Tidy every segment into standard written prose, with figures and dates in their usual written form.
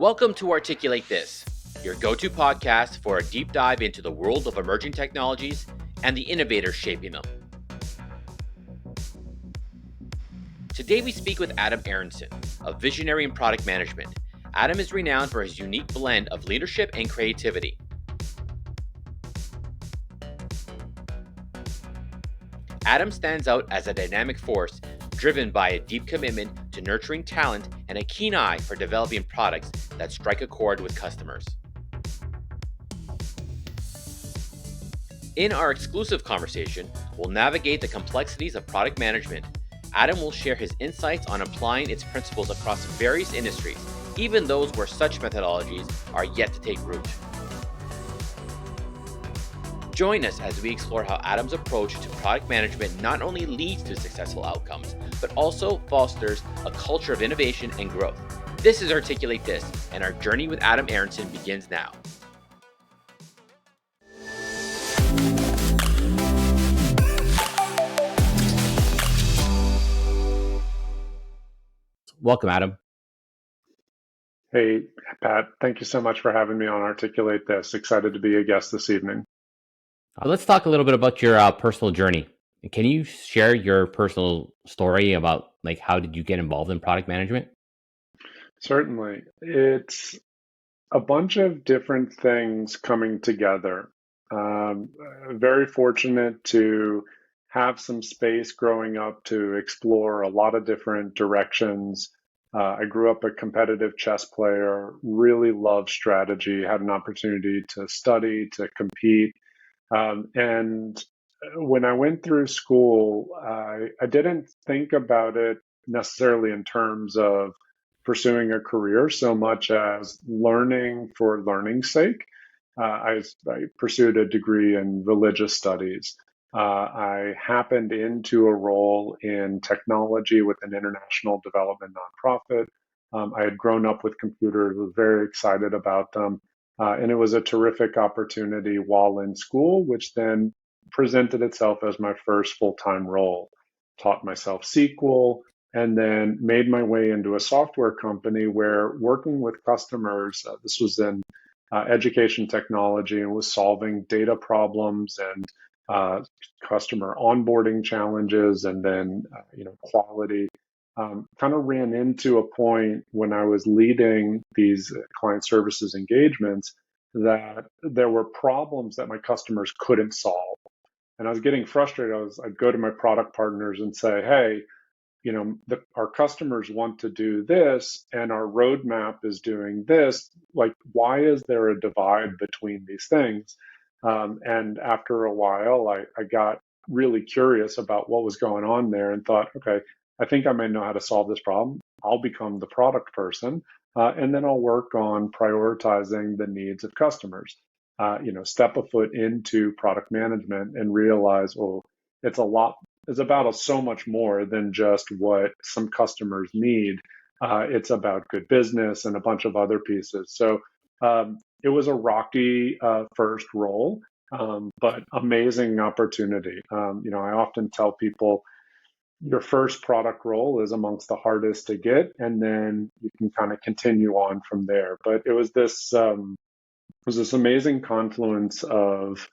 Welcome to Articulate This, your go-to podcast for a deep dive into the world of emerging technologies and the innovators shaping them. Today we speak with Adam Aronson, a visionary in product management. Adam is renowned for his unique blend of leadership and creativity. Adam stands out as a dynamic force driven by a deep commitment to nurturing talent and a keen eye for developing products that strike a chord with customers. In our exclusive conversation, we'll navigate the complexities of product management. Adam will share his insights on applying its principles across various industries, even those where such methodologies are yet to take root. Join us as we explore how Adam's approach to product management not only leads to successful outcomes, but also fosters a culture of innovation and growth. This is Articulate This, and our journey with Adam Aronson begins now. Welcome, Adam. Hey, Pat, thank you so much for having me on Articulate This. Excited to be a guest this evening. Let's talk a little bit about your personal journey. Can you share your personal story about how did you get involved in product management? Certainly. It's a bunch of different things coming together. Very fortunate to have some space growing up to explore a lot of different directions. I grew up a competitive chess player, really loved strategy, had an opportunity to study, to compete. And when I went through school, I didn't think about it necessarily in terms of pursuing a career so much as learning for learning's sake. I pursued a degree in religious studies. I happened into a role in technology with an international development nonprofit. I had grown up with computers, was very excited about them. And it was a terrific opportunity while in school, which then presented itself as my first full-time role. Taught myself SQL, and then made my way into a software company where working with customers, this was in education technology and was solving data problems and customer onboarding challenges and then quality. Kind of ran into a point when I was leading these client services engagements that there were problems that my customers couldn't solve. And I was getting frustrated. I'd go to my product partners and say, hey, our customers want to do this and our roadmap is doing this. Why is there a divide between these things? And after a while, I got really curious about what was going on there and thought, okay, I think I might know how to solve this problem. I'll become the product person, and then I'll work on prioritizing the needs of customers. Step a foot into product management and realize, it's about so much more than just what some customers need. It's about good business and a bunch of other pieces. So it was a rocky first role, but amazing opportunity. I often tell people your first product role is amongst the hardest to get, and then you can kind of continue on from there. But it was this amazing confluence of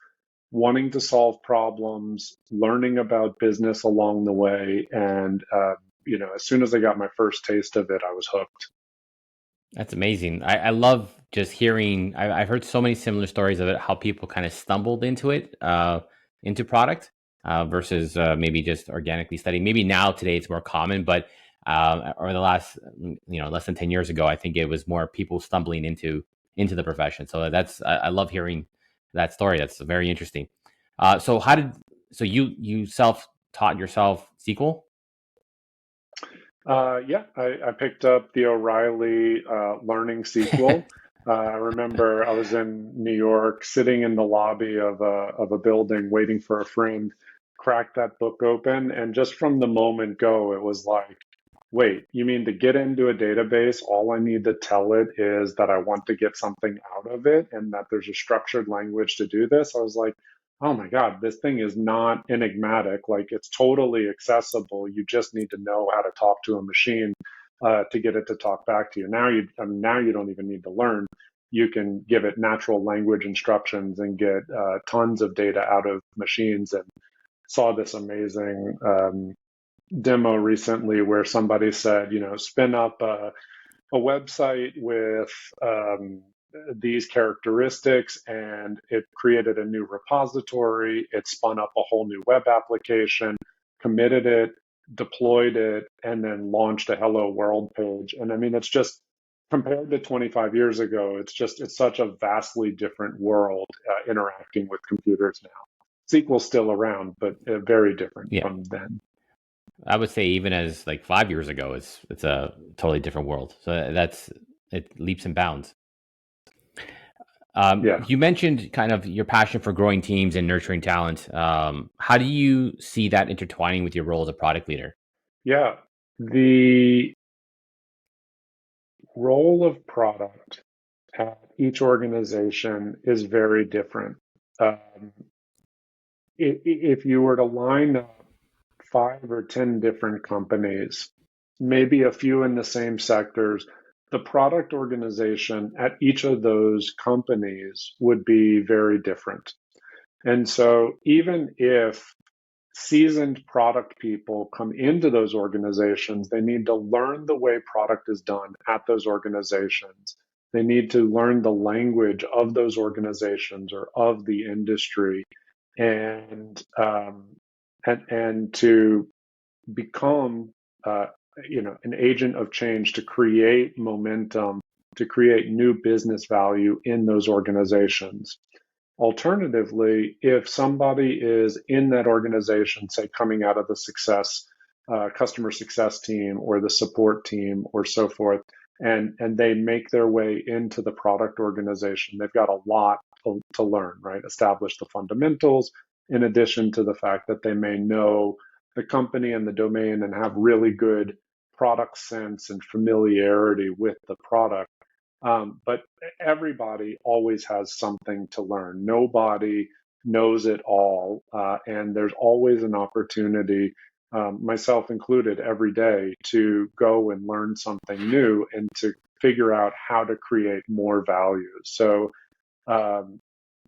wanting to solve problems, learning about business along the way, and as soon as I got my first taste of it, I was hooked. That's amazing. I love just hearing. I've heard so many similar stories of it, how people kind of stumbled into it, into product versus maybe just organically studying. Maybe now today it's more common, but over the last less than 10 years ago, I think it was more people stumbling into the profession. So I love hearing that story. That's very interesting. So you self-taught yourself SQL? Yeah, I picked up the O'Reilly Learning SQL. I remember I was in New York, sitting in the lobby of a building, waiting for a friend, cracked that book open, and just from the moment go, it was like, wait, you mean to get into a database, all I need to tell it is that I want to get something out of it and that there's a structured language to do this? I was like, oh my God, this thing is not enigmatic. It's totally accessible. You just need to know how to talk to a machine. to get it to talk back to you. Now you don't even need to learn. You can give it natural language instructions and get tons of data out of machines. And saw this amazing demo recently where somebody said, spin up a website with these characteristics, and it created a new repository. It spun up a whole new web application, committed it, deployed it, and then launched a Hello World page. And I mean, it's just compared to 25 years ago, it's such a vastly different world interacting with computers now. SQL's still around, but very different Yeah, from then. I would say even as like 5 years ago, it's a totally different world. So that's it leaps and bounds. Yeah. You mentioned kind of your passion for growing teams and nurturing talent. How do you see that intertwining with your role as a product leader? Yeah. The role of product at each organization is very different. Um, if you were to line up 5 or 10 different companies, maybe a few in the same sectors, the product organization at each of those companies would be very different. And so, even if seasoned product people come into those organizations, they need to learn the way product is done at those organizations. They need to learn the language of those organizations or of the industry, and to become uh, an agent of change to create momentum, to create new business value in those organizations. Alternatively, if somebody is in that organization, say coming out of the customer success team or the support team or so forth, and they make their way into the product organization, they've got a lot to learn, right? Establish the fundamentals, in addition to the fact that they may know the company and the domain and have really good product sense and familiarity with the product. But everybody always has something to learn. Nobody knows it all. And there's always an opportunity, myself included, every day to go and learn something new and to figure out how to create more value. So, um,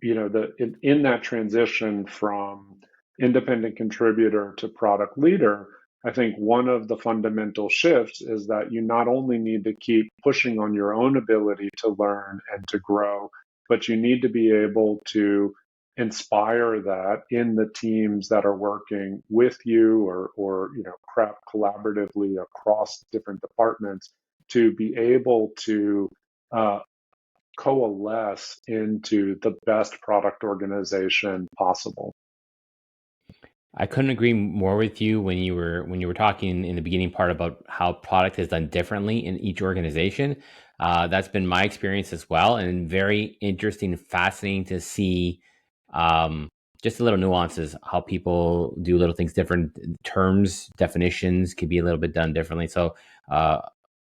in that transition from independent contributor to product leader, I think one of the fundamental shifts is that you not only need to keep pushing on your own ability to learn and to grow, but you need to be able to inspire that in the teams that are working with you, or collaboratively across different departments, to be able to uh, coalesce into the best product organization possible. I couldn't agree more with you when you were talking in the beginning part about how product is done differently in each organization. That's been my experience as well, and very interesting, fascinating to see um, just the little nuances, how people do little things different. Terms, definitions could be a little bit done differently. So, uh,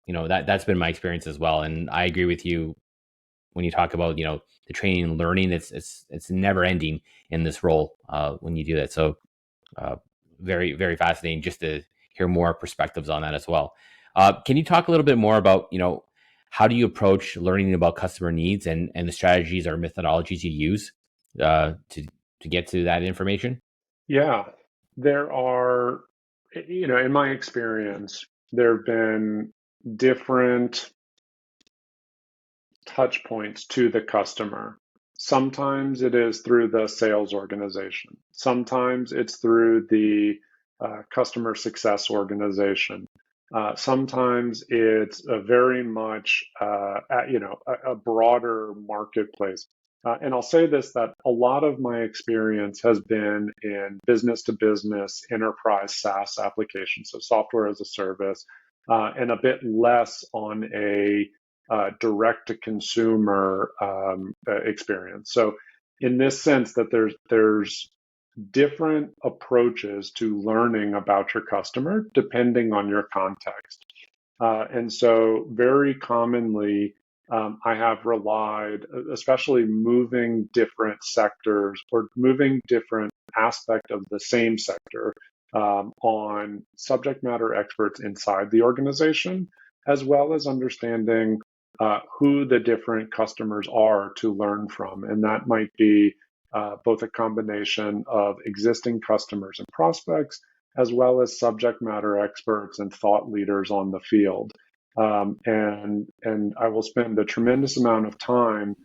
that's been my experience as well, and I agree with you when you talk about the training and learning. It's never ending in this role when you do that. So uh, very, very fascinating just to hear more perspectives on that as well. Can you talk a little bit more about, how do you approach learning about customer needs and the strategies or methodologies you use to get to that information? Yeah, there are, in my experience, there have been different touch points to the customer. Sometimes it is through the sales organization. Sometimes it's through the customer success organization. Sometimes it's a very much, a broader marketplace. And I'll say this, that a lot of my experience has been in business to business enterprise SaaS applications, so software as a service, and a bit less on a direct to consumer experience. So, in this sense, that there's different approaches to learning about your customer depending on your context. And so, very commonly, I have relied, especially moving different sectors or moving different aspect of the same sector, on subject matter experts inside the organization, as well as understanding who the different customers are to learn from. And that might be both a combination of existing customers and prospects, as well as subject matter experts and thought leaders on the field. And I will spend a tremendous amount of time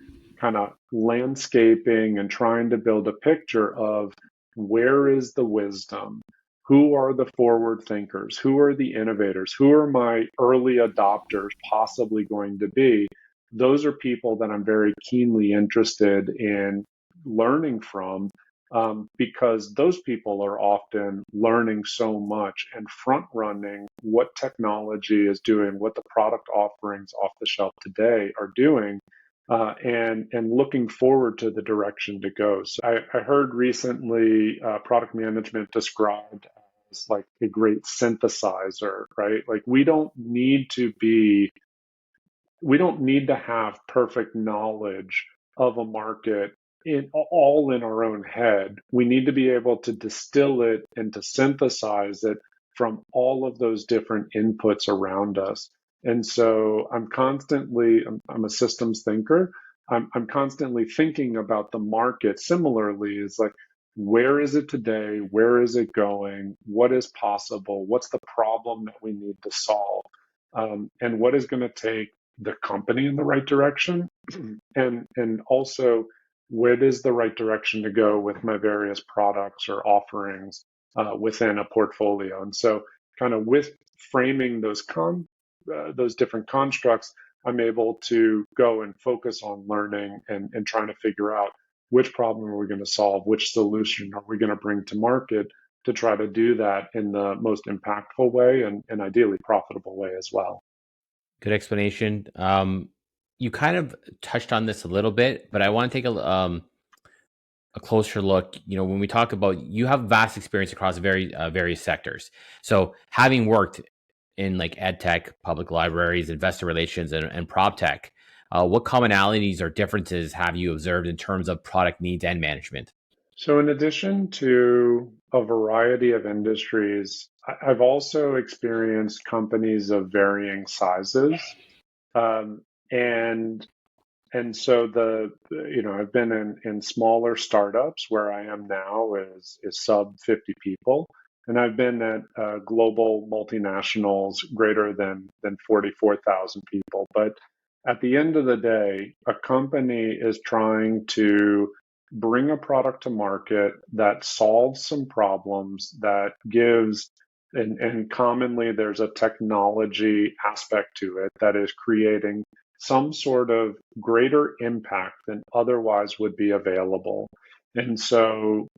kind of landscaping and trying to build a picture of where is the wisdom, who are the forward thinkers, who are the innovators, who are my early adopters possibly going to be. Those are people that I'm very keenly interested in learning from, because those people are often learning so much and front running what technology is doing, what the product offerings off the shelf today are doing, and looking forward to the direction to go. So I heard recently product management described as like a great synthesizer, right? Like we don't need to have perfect knowledge of a market in all in our own head. We need to be able to distill it and to synthesize it from all of those different inputs around us. And so I'm a systems thinker. I'm constantly thinking about the market similarly. Is like, where is it today? Where is it going? What is possible? What's the problem that we need to solve? And what is going to take the company in the right direction, and also what is the right direction to go with my various products or offerings within a portfolio. And so, kind of with framing those different constructs, I'm able to go and focus on learning and trying to figure out which problem are we going to solve, which solution are we going to bring to market to try to do that in the most impactful way and ideally profitable way as well. Good explanation. You kind of touched on this a little bit, but I want to take a closer look. You know, when we talk about, you have vast experience across various sectors. So having worked in like ed tech, public libraries, investor relations, and prop tech, what commonalities or differences have you observed in terms of product needs and management? So, in addition to a variety of industries, I've also experienced companies of varying sizes. Um, and and so I've been in smaller startups where I am now is sub 50 people, and I've been at global multinationals greater than 44,000 people. But at the end of the day, a company is trying to bring a product to market that solves some problems, that gives, and commonly there's a technology aspect to it that is creating some sort of greater impact than otherwise would be available. And so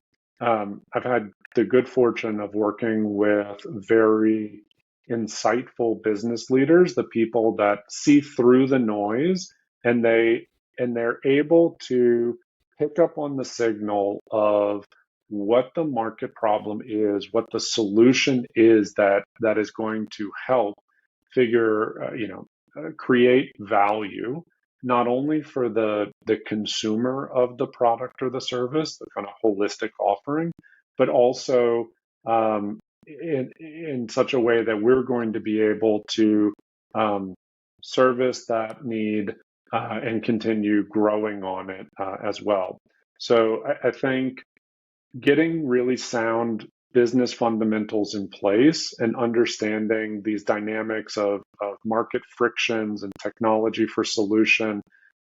I've had the good fortune of working with very insightful business leaders, the people that see through the noise, and they're able to pick up on the signal of what the market problem is, what the solution is that is going to help create value not only for the consumer of the product or the service, the kind of holistic offering, but also in such a way that we're going to be able to um, service that need and continue growing on it as well. So I think getting really sound business fundamentals in place and understanding these dynamics of market frictions and technology for solution,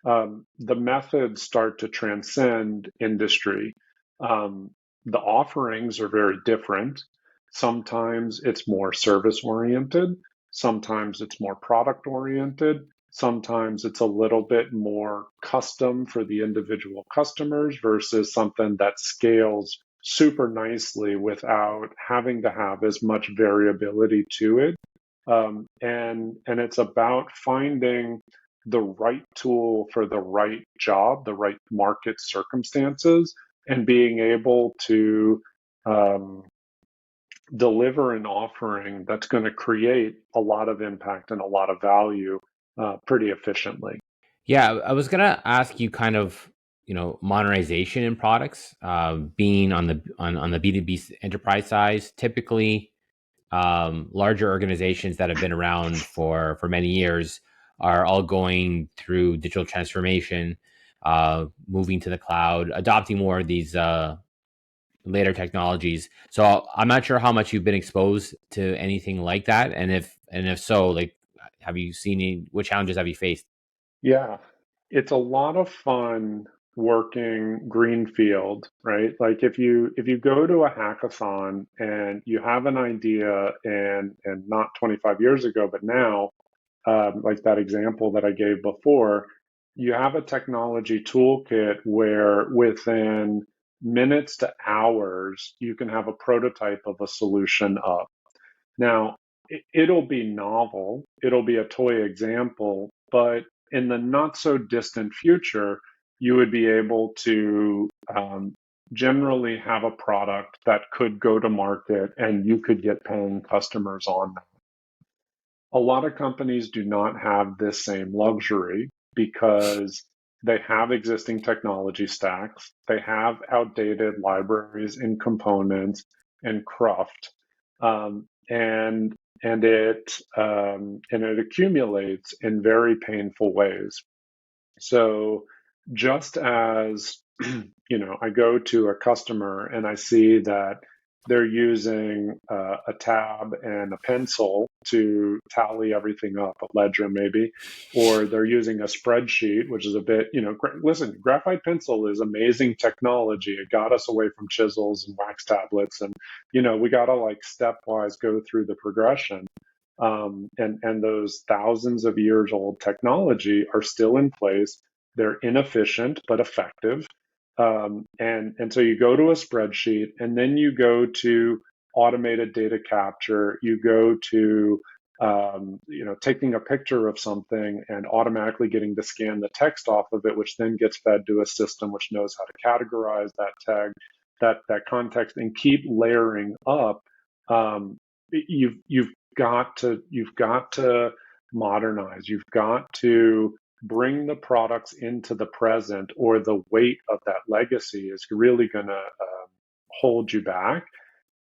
the methods start to transcend industry. The offerings are very different. Sometimes it's more service oriented, sometimes it's more product oriented, sometimes it's a little bit more custom for the individual customers versus something that scales super nicely without having to have as much variability to it. And it's about finding the right tool for the right job, the right market circumstances, and being able to um, deliver an offering that's going to create a lot of impact and a lot of value pretty efficiently. Yeah, I was gonna ask you kind of, you know, modernization in products, being on the B2B enterprise side. Typically, larger organizations that have been around for many years are all going through digital transformation, moving to the cloud, adopting more of these later technologies. So I'm not sure how much you've been exposed to anything like that, and if so, like, have you seen any, what challenges have you faced? Yeah, it's a lot of fun working greenfield, right? Like if you go to a hackathon and you have an idea and not 25 years ago, but now, like that example that I gave before, you have a technology toolkit where within minutes to hours you can have a prototype of a solution up. Now, it'll be novel, it'll be a toy example, but in the not so distant future, you would be able to generally have a product that could go to market and you could get paying customers on that. A lot of companies do not have this same luxury because they have existing technology stacks, they have outdated libraries and components and cruft, and and it accumulates in very painful ways. So just as I go to a customer and I see that they're using a tab and a pencil to tally everything up, a ledger maybe, or they're using a spreadsheet, which is a bit, listen, graphite pencil is amazing technology. It got us away from chisels and wax tablets, and we got to like stepwise go through the progression. And those thousands of years old technology are still in place. They're inefficient but effective. And so you go to a spreadsheet, and then you go to automated data capture. You go to taking a picture of something and automatically getting to scan the text off of it, which then gets fed to a system which knows how to categorize that tag, that context, and keep layering up. You've got to modernize. You've got to bring the products into the present, or the weight of that legacy is really going to hold you back.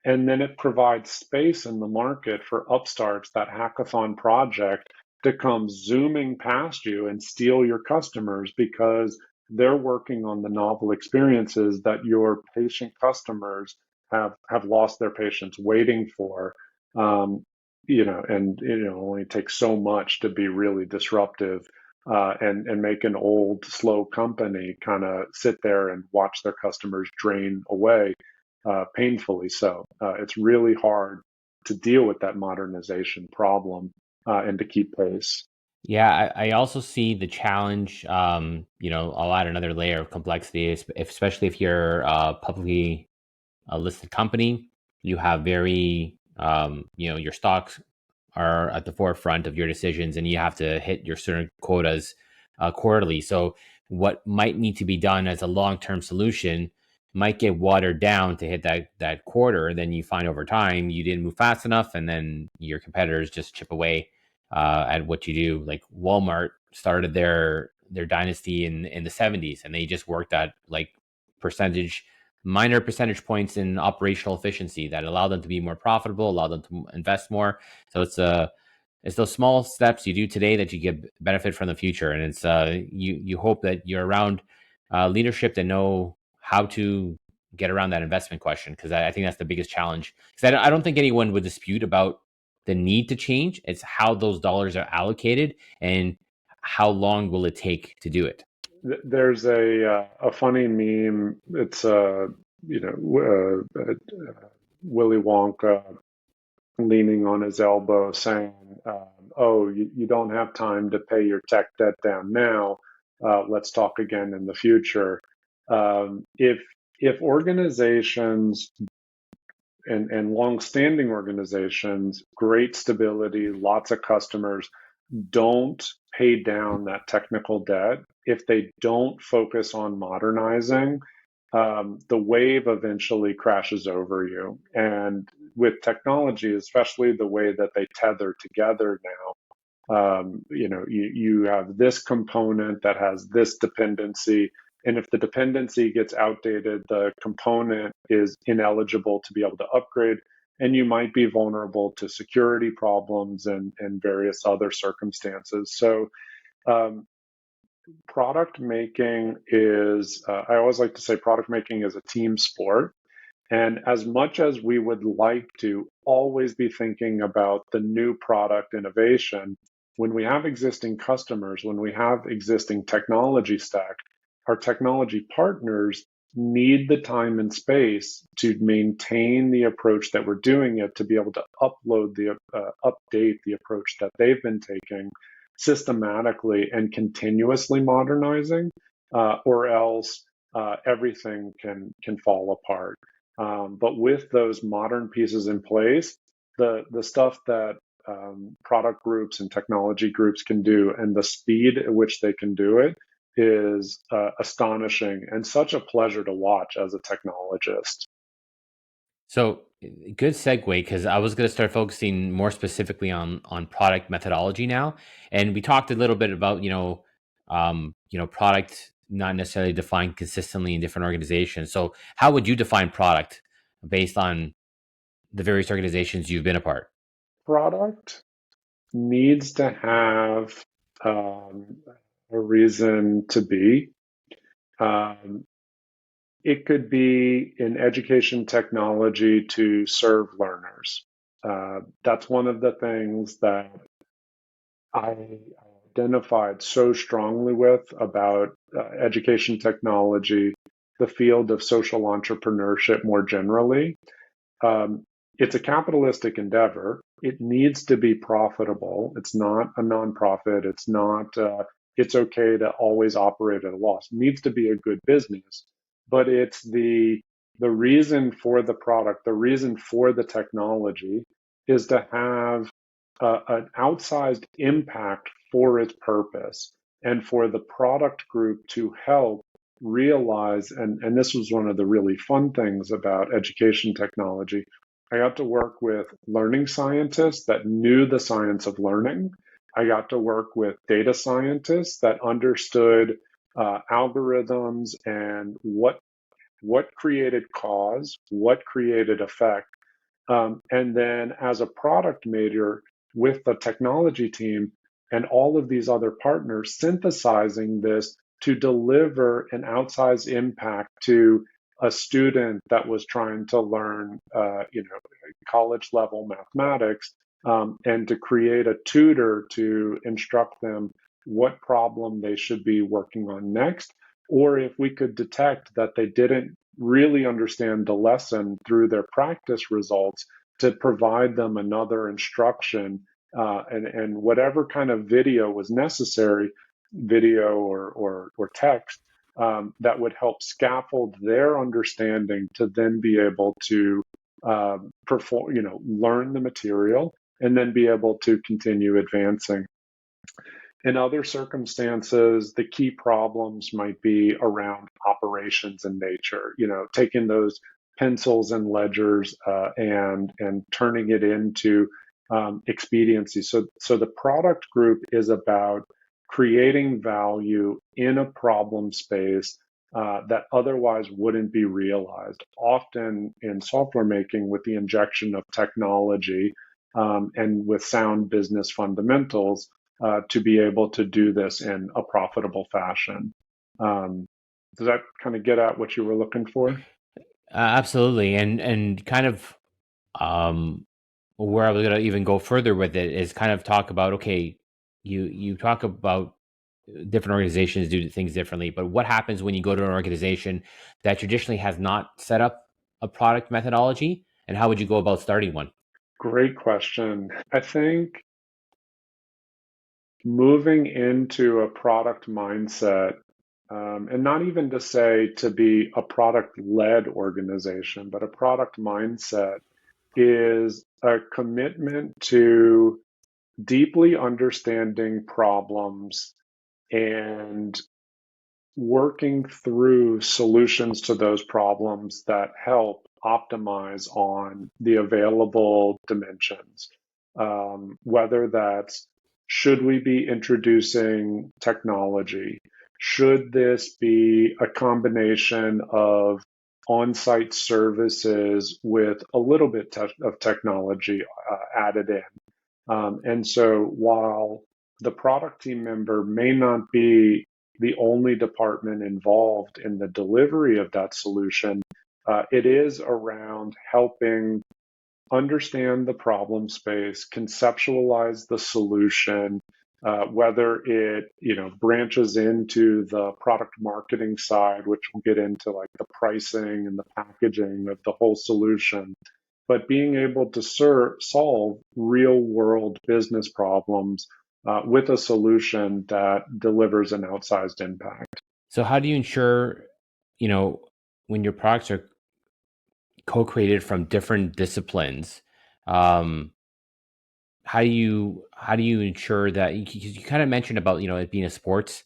And then it provides space in the market for upstarts, that hackathon project, to come zooming past you and steal your customers because they're working on the novel experiences that your patient customers have lost their patience waiting for. Um, and only takes so much to be really disruptive, and make an old, slow company kind of sit there and watch their customers drain away, painfully so. It's really hard to deal with that modernization problem, and to keep pace. Yeah, I also see the challenge. I'll add another layer of complexity, especially if you're publicly a listed company. You have very, your stocks are at the forefront of your decisions, and you have to hit your certain quotas quarterly. So, what might need to be done as a long term solution might get watered down to hit that quarter. And then you find over time you didn't move fast enough, and then your competitors just chip away at what you do. Like Walmart started their dynasty in the 70s, and they just worked at like percentage minor percentage points in operational efficiency that allow them to be more profitable, allow them to invest more. So it's those small steps you do today that you get benefit from the future, and it's you hope that you're around leadership that know how to get around that investment question, because I think that's the biggest challenge. Because I don't think anyone would dispute about the need to change. It's how those dollars are allocated and how long will it take to do it. There's a funny meme. It's Willy Wonka leaning on his elbow saying, "Oh, you don't have time to pay your tech debt down now. Let's talk again in the future." If organizations and long-standing organizations, great stability, lots of customers, don't pay down that technical debt, if they don't focus on modernizing, the wave eventually crashes over you. And with technology, especially the way that they tether together now, you have this component that has this dependency. And if the dependency gets outdated, the component is ineligible to be able to upgrade. and you might be vulnerable to security problems and various other circumstances. So um, product making is, I always like to say, product making is a team sport. And as much as we would like to always be thinking about the new product innovation, when we have existing customers, when we have existing technology stack, our technology partners need the time and space to maintain the approach that we're doing it, to be able to update the approach that they've been taking systematically and continuously modernizing, or else everything can fall apart. But with those modern pieces in place, the stuff that product groups and technology groups can do, and the speed at which they can do it, is astonishing and such a pleasure to watch as a technologist. So good segue, because I was going to start focusing more specifically on product methodology now, and we talked a little bit about product not necessarily defined consistently in different organizations. So how would you define product based on the various organizations you've been a part? Product needs to have a reason to be. Um, it could be in education technology to serve learners. That's one of the things that I identified so strongly with about education technology, the field of social entrepreneurship more generally. Um, it's a capitalistic endeavor. It needs to be profitable. It's not a nonprofit. It's not, it's okay to always operate at a loss. It needs to be a good business. But it's the reason for the product, the reason for the technology is to have an outsized impact for its purpose, and for the product group to help realize, and this was one of the really fun things about education technology. I got to work with learning scientists that knew the science of learning. I got to work with data scientists that understood algorithms and what created cause, what created effect. And then as a product major with the technology team and all of these other partners, synthesizing this to deliver an outsized impact to a student that was trying to learn, college level mathematics, and to create a tutor to instruct them what problem they should be working on next. Or if we could detect that they didn't really understand the lesson through their practice results, to provide them another instruction, and whatever kind of video was necessary, video or text, that would help scaffold their understanding to then be able to perform, learn the material and then be able to continue advancing. In other circumstances, the key problems might be around operations in nature, taking those pencils and ledgers, and turning it into expediency. So the product group is about creating value in a problem space that otherwise wouldn't be realized. Often in software making, with the injection of technology, and with sound business fundamentals, to be able to do this in a profitable fashion. Um, does that kind of get at what you were looking for? Absolutely, and kind of um, where I was going to even go further with it is kind of talk about, okay, you talk about different organizations do things differently, but what happens when you go to an organization that traditionally has not set up a product methodology, and how would you go about starting one? Great question. I think moving into a product mindset, and not even to say to be a product led organization, but a product mindset, is a commitment to deeply understanding problems and working through solutions to those problems that help optimize on the available dimensions. Whether that's, should we be introducing technology? Should this be a combination of on-site services with a little bit of technology added in. And so while the product team member may not be the only department involved in the delivery of that solution, it is around helping understand the problem space, conceptualize the solution, whether it branches into the product marketing side, which we'll get into like the pricing and the packaging of the whole solution, but being able to solve real world business problems with a solution that delivers an outsized impact. So how do you ensure, you know, when your products are co-created from different disciplines, um, how do you ensure that you kind of mentioned about it being a sports,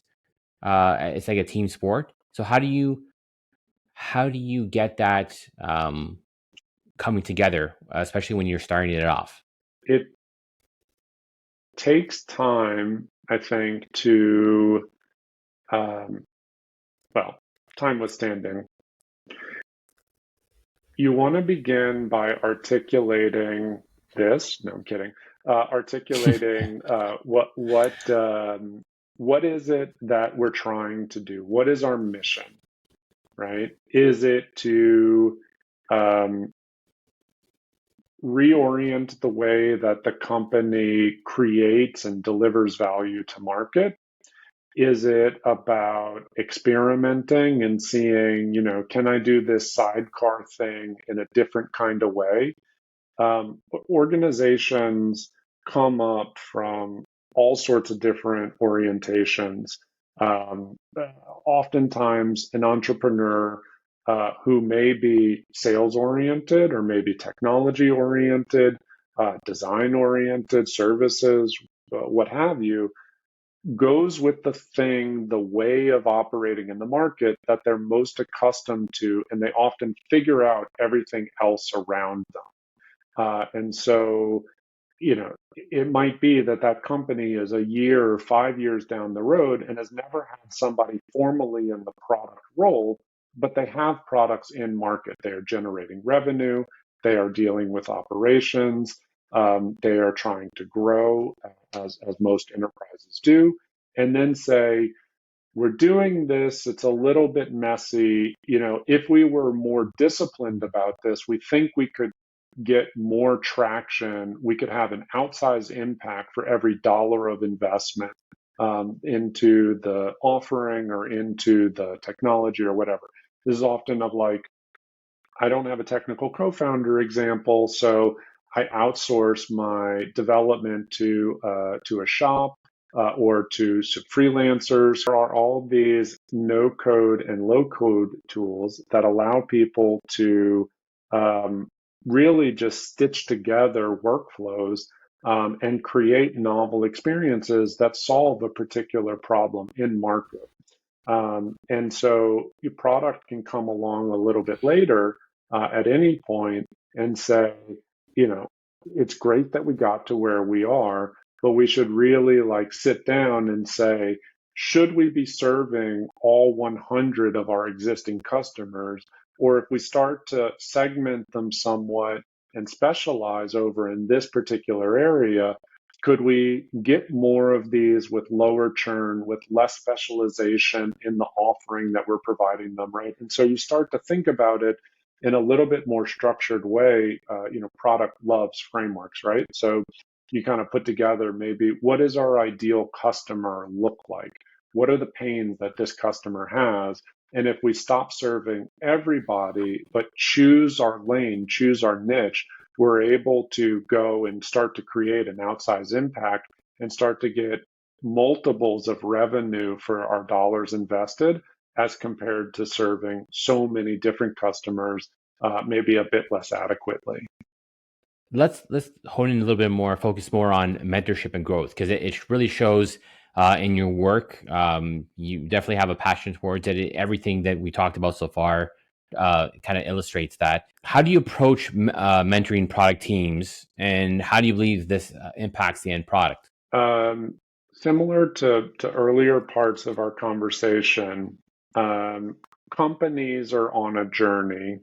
it's like a team sport. So how do you get that coming together, especially when you're starting it off? It takes time, I think, to, um, well, time withstanding. You want to begin by articulating this. No, I'm kidding. Articulating what is it that we're trying to do? What is our mission? Right? Is it to um, reorient the way that the company creates and delivers value to market? Is it about experimenting and seeing, can I do this sidecar thing in a different kind of way? Organizations come up from all sorts of different orientations. Oftentimes, an entrepreneur who may be sales oriented or maybe technology oriented, design oriented, services, what have you, goes with the thing, the way of operating in the market that they're most accustomed to, and they often figure out everything else around them. And so, it might be that that company is a year or 5 years down the road and has never had somebody formally in the product role, but they have products in market. They are generating revenue. They are dealing with operations. They are trying to grow, as most enterprises do, and then say, we're doing this. It's a little bit messy. If we were more disciplined about this, we think we could get more traction. We could have an outsized impact for every dollar of investment into the offering or into the technology or whatever. This is often of like, I don't have a technical co-founder example, so I outsource my development to a shop or to some freelancers. There are all these no-code and low-code tools that allow people to um, really just stitch together workflows and create novel experiences that solve a particular problem in market. And so your product can come along a little bit later at any point and say, you know, it's great that we got to where we are, but we should really like sit down and say, should we be serving all 100 of our existing customers? Or if we start to segment them somewhat and specialize over in this particular area, could we get more of these with lower churn, with less specialization in the offering that we're providing them, right? And so you start to think about it in a little bit more structured way. Product loves frameworks, right? So you kind of put together maybe what does our ideal customer look like? What are the pains that this customer has? And if we stop serving everybody, but choose our lane, choose our niche, we're able to go and start to create an outsized impact and start to get multiples of revenue for our dollars invested as compared to serving so many different customers, maybe a bit less adequately. Let's hone in a little bit more, focus more on mentorship and growth, because it really shows in your work. You definitely have a passion towards it. Everything that we talked about so far kind of illustrates that. How do you approach mentoring product teams, and how do you believe this impacts the end product? Similar to earlier parts of our conversation, companies are on a journey.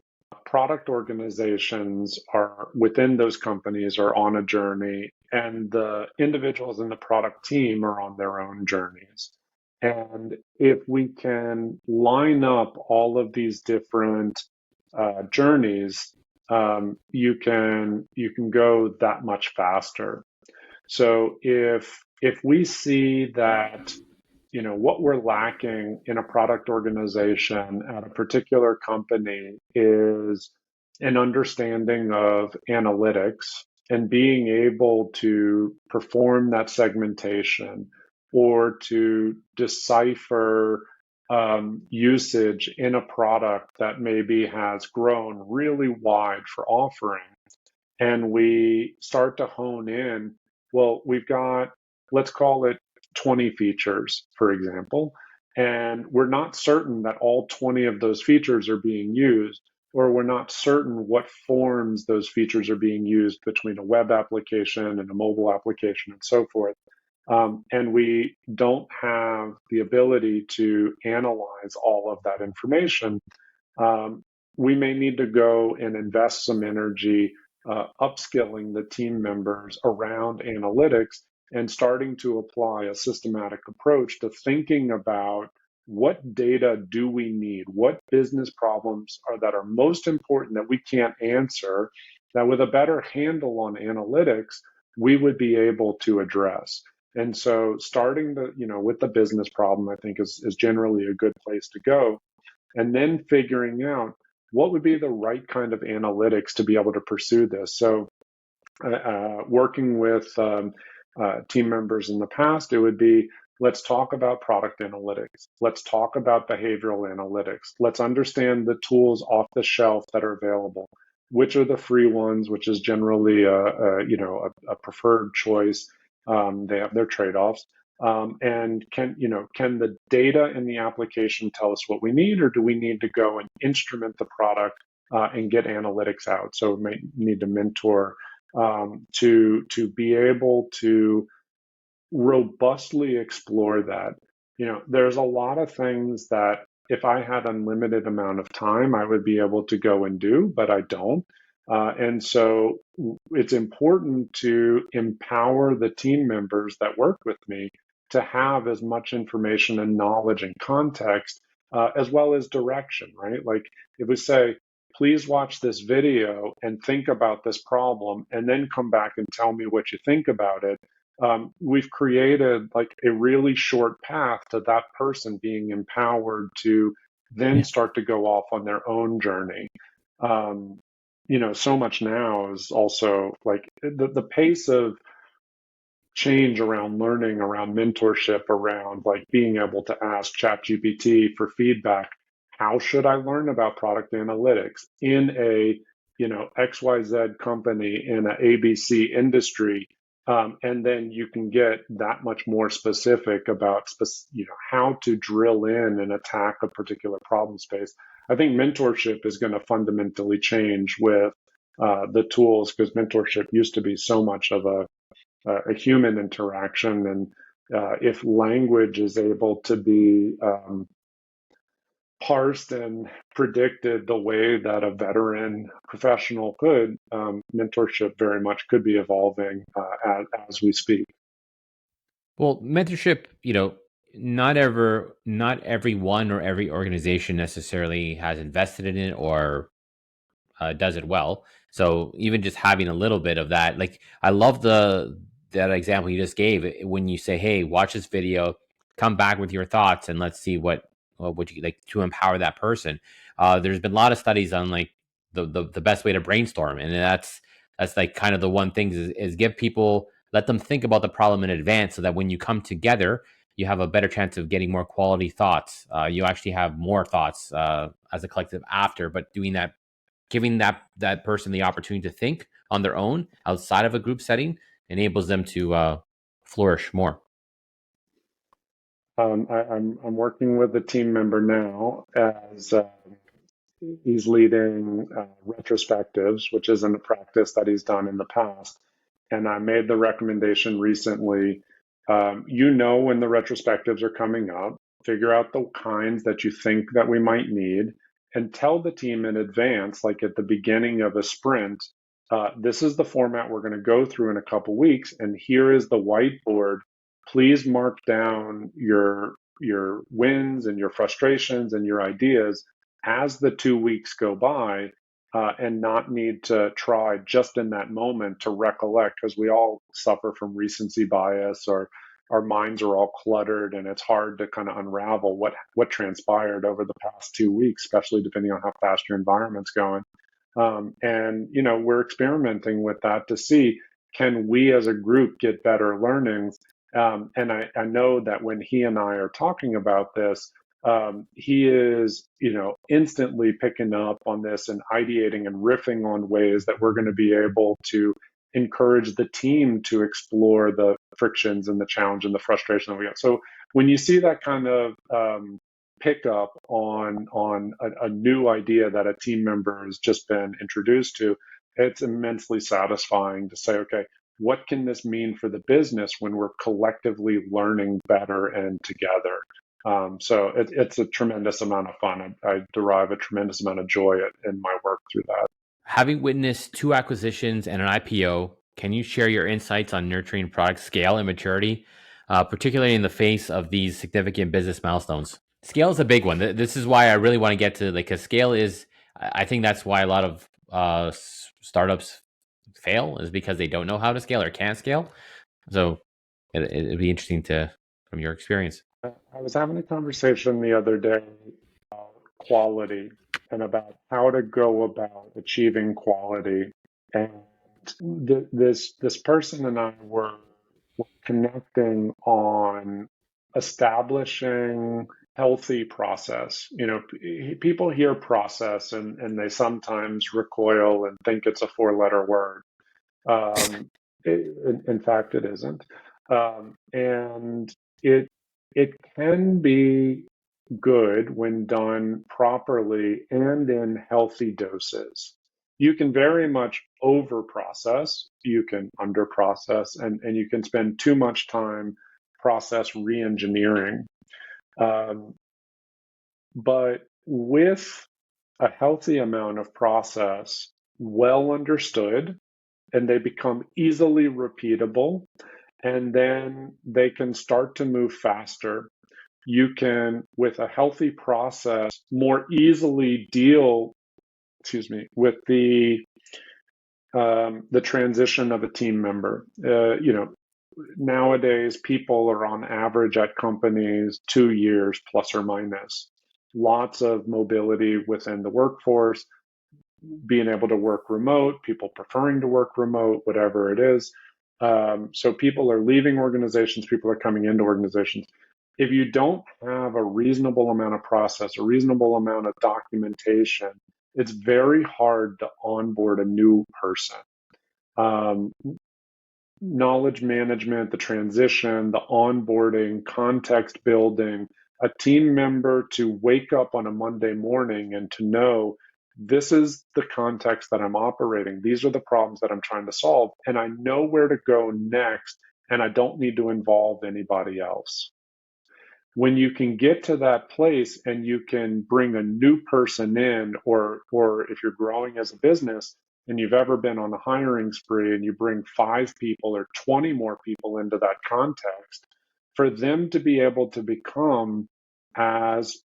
Product organizations are within those companies are on a journey, and the individuals in the product team are on their own journeys. And if we can line up all of these different journeys, you can go that much faster. So if we see that what we're lacking in a product organization at a particular company is an understanding of analytics and being able to perform that segmentation or to decipher usage in a product that maybe has grown really wide for offering, and we start to hone in. Well, we've got, let's call it 20 features, for example, and we're not certain that all 20 of those features are being used, or we're not certain what forms those features are being used between a web application and a mobile application and so forth. And we don't have the ability to analyze all of that information. um, we may need to go and invest some energy upskilling the team members around analytics and starting to apply a systematic approach to thinking about what data do we need, what business problems are that are most important that we can't answer, that with a better handle on analytics, we would be able to address. And so starting with the business problem, I think is generally a good place to go, and then figuring out what would be the right kind of analytics to be able to pursue this. So, working with team members in the past, it would be, let's talk about product analytics. Let's talk about behavioral analytics. Let's understand the tools off the shelf that are available. Which are the free ones, which is generally a preferred choice. They have their trade-offs. And can the data in the application tell us what we need, or do we need to go and instrument the product and get analytics out? So we may need to mentor to be able to robustly explore that. There's a lot of things that if I had unlimited amount of time, I would be able to go and do, but I don't. And so it's important to empower the team members that work with me to have as much information and knowledge and context, as well as direction, right? Like if we say, please watch this video and think about this problem, and then come back and tell me what you think about it. We've created like a really short path to that person being empowered to then Yeah. start to go off on their own journey. Um, so much now is also like the pace of change around learning, around mentorship, around like being able to ask ChatGPT for feedback. How should I learn about product analytics in a XYZ company in an ABC industry? And then you can get that much more specific about how to drill in and attack a particular problem space. I think mentorship is going to fundamentally change with the tools, because mentorship used to be so much of a human interaction. And if language is able to be parsed and predicted the way that a veteran professional could, mentorship very much could be evolving as we speak. Well, mentorship, not everyone or every organization necessarily has invested in it or does it well. So even just having a little bit of that, like I love the that example you just gave. When you say, "Hey, watch this video, come back with your thoughts, and let's see what you like to empower that person." There's been a lot of studies on like the best way to brainstorm, and that's like kind of the one thing is give people, let them think about the problem in advance, so that when you come together, you have a better chance of getting more quality thoughts. You actually have more thoughts as a collective after, but doing that, giving that person the opportunity to think on their own outside of a group setting enables them to flourish more. I'm working with a team member now as he's leading retrospectives, which isn't a practice that he's done in the past. And I made the recommendation recently. When the retrospectives are coming up, figure out the kinds that you think that we might need, and tell the team in advance, like at the beginning of a sprint, this is the format we're going to go through in a couple weeks, and here is the whiteboard. Please mark down your wins and your frustrations and your ideas as the 2 weeks go by, and not need to try just in that moment to recollect, because we all suffer from recency bias, or our minds are all cluttered and it's hard to kind of unravel what transpired over the past 2 weeks, especially depending on how fast your environment's going. And we're experimenting with that to see, can we as a group get better learnings. And I know that when he and I are talking about this, he is instantly picking up on this and ideating and riffing on ways that we're going to be able to encourage the team to explore the frictions and the challenge and the frustration that we got. So when you see that kind of pick up on a new idea that a team member has just been introduced to, it's immensely satisfying to say, okay, what can this mean for the business when we're collectively learning better and together? So it's a tremendous amount of fun. I derive a tremendous amount of joy in my work through that. Having witnessed two acquisitions and an IPO, can you share your insights on nurturing product scale and maturity, particularly in the face of these significant business milestones? Scale is a big one. This is why I really want to get to, like, because scale is, I think that's why a lot of startups fail, is because they don't know how to scale or can't scale. So it'd be interesting to, from your experience. I was having a conversation the other day about quality and about how to go about achieving quality. And this person and I were connecting on establishing healthy process. People hear process and they sometimes recoil and think it's a four-letter word. Um, in fact, it isn't. And it it can be good when done properly and in healthy doses. You can very much over process, you can under process, and you can spend too much time process re engineering. Um, but with a healthy amount of process, well understood, and they become easily repeatable, and then they can start to move faster. You can, with a healthy process, more easily deal, with the transition of a team member. Nowadays people are on average at companies 2 years plus or minus. Lots of mobility within the workforce, being able to work remote, people preferring to work remote, whatever it is. So people are leaving organizations, people are coming into organizations. If you don't have a reasonable amount of process, a reasonable amount of documentation, it's very hard to onboard a new person. Um, Knowledge management, the transition, the onboarding, context building, a team member to wake up on a Monday morning and to know this is the context that I'm operating. These are the problems that I'm trying to solve, and I know where to go next, and I don't need to involve anybody else. When you can get to that place and you can bring a new person in, or if you're growing as a business and you've ever been on a hiring spree and you bring 5 people or 20 more people into that context, for them to be able to become as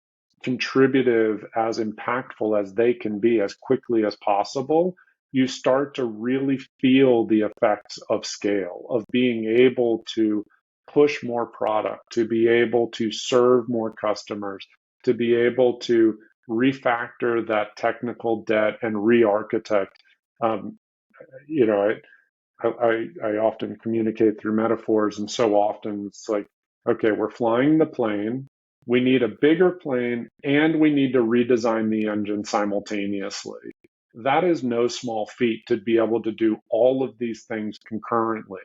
contributive, as impactful as they can be as quickly as possible, you start to really feel the effects of scale, of being able to push more product, to be able to serve more customers, to be able to refactor that technical debt and re-architect. Um, you know, I often communicate through metaphors, and so often it's like, okay, we're flying the plane. We need a bigger plane, and we need to redesign the engine simultaneously. That is no small feat to be able to do all of these things concurrently.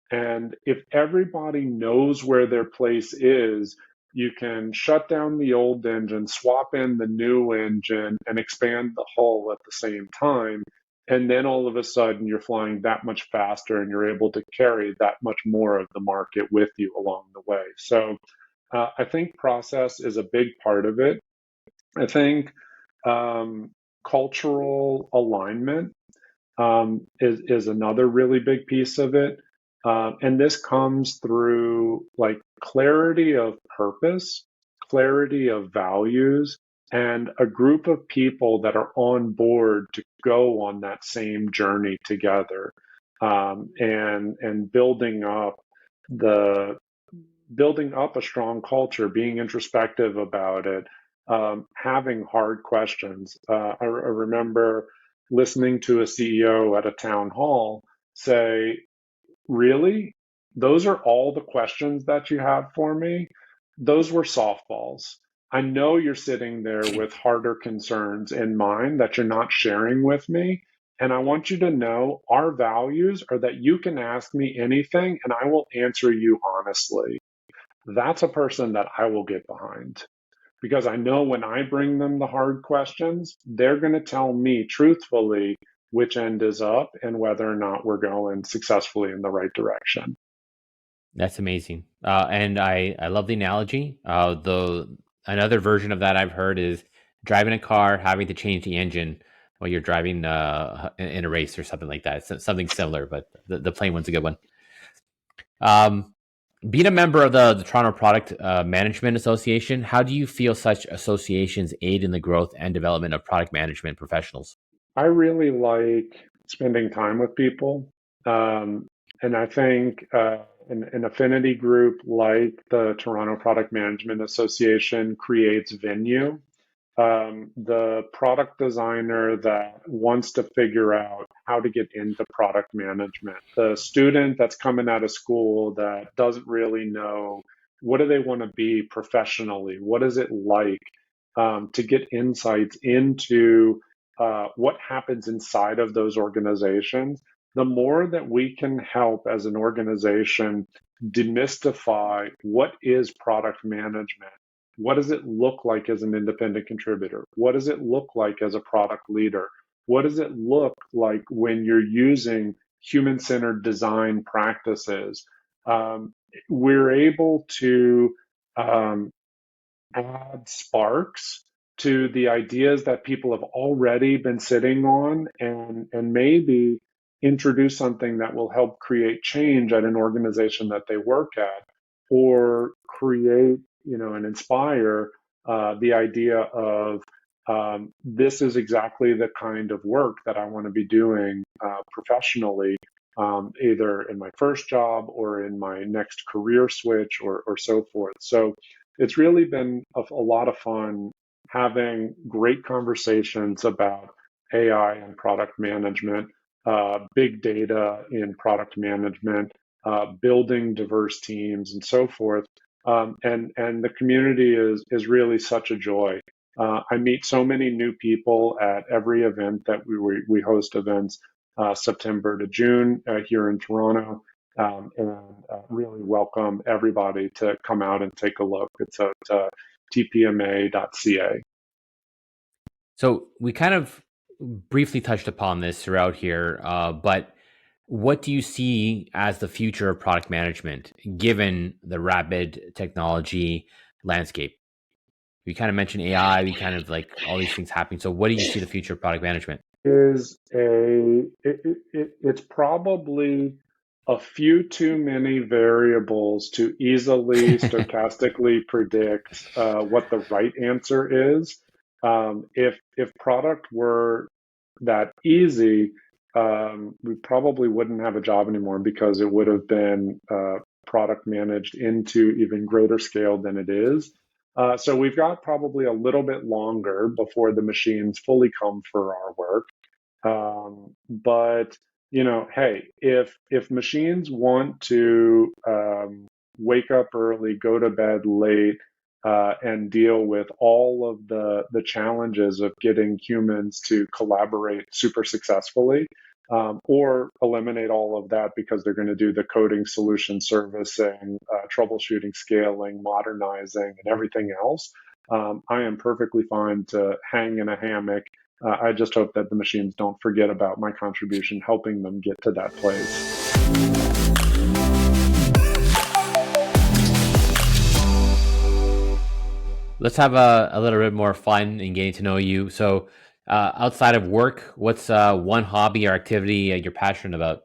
And if everybody knows where their place is, you can shut down the old engine, swap in the new engine, and expand the hull at the same time. And then all of a sudden, you're flying that much faster and you're able to carry that much more of the market with you along the way. So I think process is a big part of it. I think um, cultural alignment is another really big piece of it. And this comes through like clarity of purpose, clarity of values, and a group of people that are on board to go on that same journey together, and the building up a strong culture, being introspective about it, having hard questions. I remember listening to a CEO at a town hall say, "Really? Those are all the questions that you have for me? Those were softballs. I know you're sitting there with harder concerns in mind that you're not sharing with me. And I want you to know our values are that you can ask me anything and I will answer you honestly." That's a person that I will get behind because I know when I bring them the hard questions, they're going to tell me truthfully which end is up and whether or not we're going successfully in the right direction. That's amazing. And I love the analogy. The another version of that I've heard is driving a car, having to change the engine while you're driving in a race or something like that. It's something similar, but the plain one's a good one. Um, Being a member of the Toronto Product Management Association, how do you feel such associations aid in the growth and development of product management professionals? I really like spending time with people. And I think an affinity group like the Toronto Product Management Association creates venue. The product designer that wants to figure out how to get into product management, the student that's coming out of school that doesn't really know what do they want to be professionally, what is it like, to get insights into what happens inside of those organizations. The more that we can help as an organization demystify what is product management, what does it look like as an independent contributor? What does it look like as a product leader? What does it look like when you're using human centered design practices? We're able to um, add sparks to the ideas that people have already been sitting on, and maybe introduce something that will help create change at an organization that they work at, or create, and inspire the idea of, this is exactly the kind of work that I want to be doing professionally, either in my first job or in my next career switch, or so forth. So it's really been a lot of fun having great conversations about AI and product management, big data in product management, building diverse teams, and so forth. And the community is really such a joy. I meet so many new people at every event that we host events September to June here in Toronto, and really welcome everybody to come out and take a look. It's at tpma.ca. So we kind of briefly touched upon this throughout here, but what do you see as the future of product management given the rapid technology landscape? We kind of mentioned AI, we kind of like all these things happening. So what do you see the future of product management? It's probably a few too many variables to easily stochastically predict what the right answer is. If product were that easy, we probably wouldn't have a job anymore because it would have been product managed into even greater scale than it is. So we've got probably a little bit longer before the machines fully come for our work. But hey, if machines want to wake up early, go to bed late, and deal with all of the challenges of getting humans to collaborate super successfully, or eliminate all of that because they're going to do the coding, solution servicing, troubleshooting, scaling, modernizing, and everything else. I am perfectly fine to hang in a hammock. I just hope that the machines don't forget about my contribution helping them get to that place. let's have a little bit more fun in getting to know you. So, outside of work, what's one hobby or activity you're passionate about?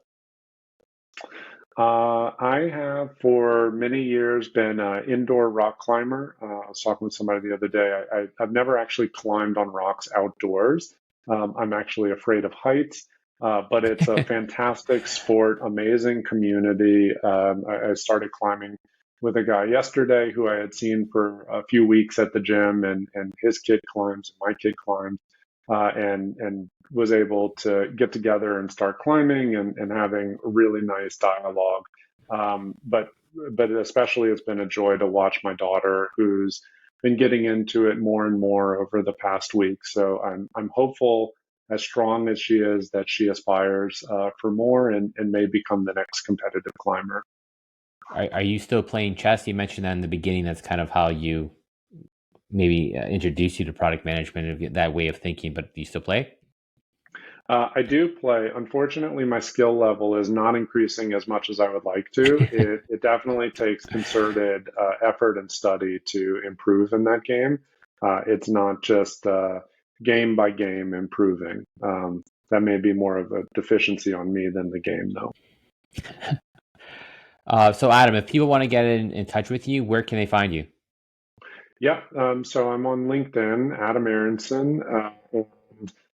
I have for many years been an indoor rock climber. I was talking with somebody the other day. I've never actually climbed on rocks outdoors. I'm actually afraid of heights, but it's a fantastic sport, amazing community. I started climbing with a guy yesterday who I had seen for a few weeks at the gym, and his kid climbs, and my kid climbs, and was able to get together and start climbing and having really nice dialogue. But especially it's been a joy to watch my daughter, who's been getting into it more and more over the past week. So I'm hopeful, as strong as she is, that she aspires for more and may become the next competitive climber. Are you still playing chess? You mentioned that in the beginning. That's kind of how you maybe introduced you to product management, that way of thinking. But do you still play? I do play. Unfortunately, my skill level is not increasing as much as I would like to. It definitely takes concerted effort and study to improve in that game. It's not just game by game improving. That may be more of a deficiency on me than the game, though. So, Adam, if people want to get in touch with you, where can they find you? Yeah, so I'm on LinkedIn, Adam Aronson.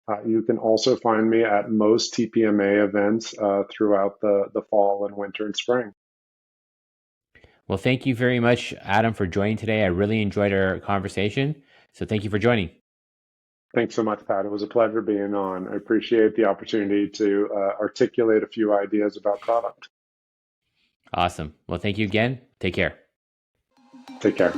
And you can also find me at most TPMA events throughout the fall and winter and spring. Well, thank you very much, Adam, for joining today. I really enjoyed our conversation. So, thank you for joining. Thanks so much, Pat. It was a pleasure being on. I appreciate the opportunity to articulate a few ideas about product. Awesome. Well, thank you again. Take care. Take care.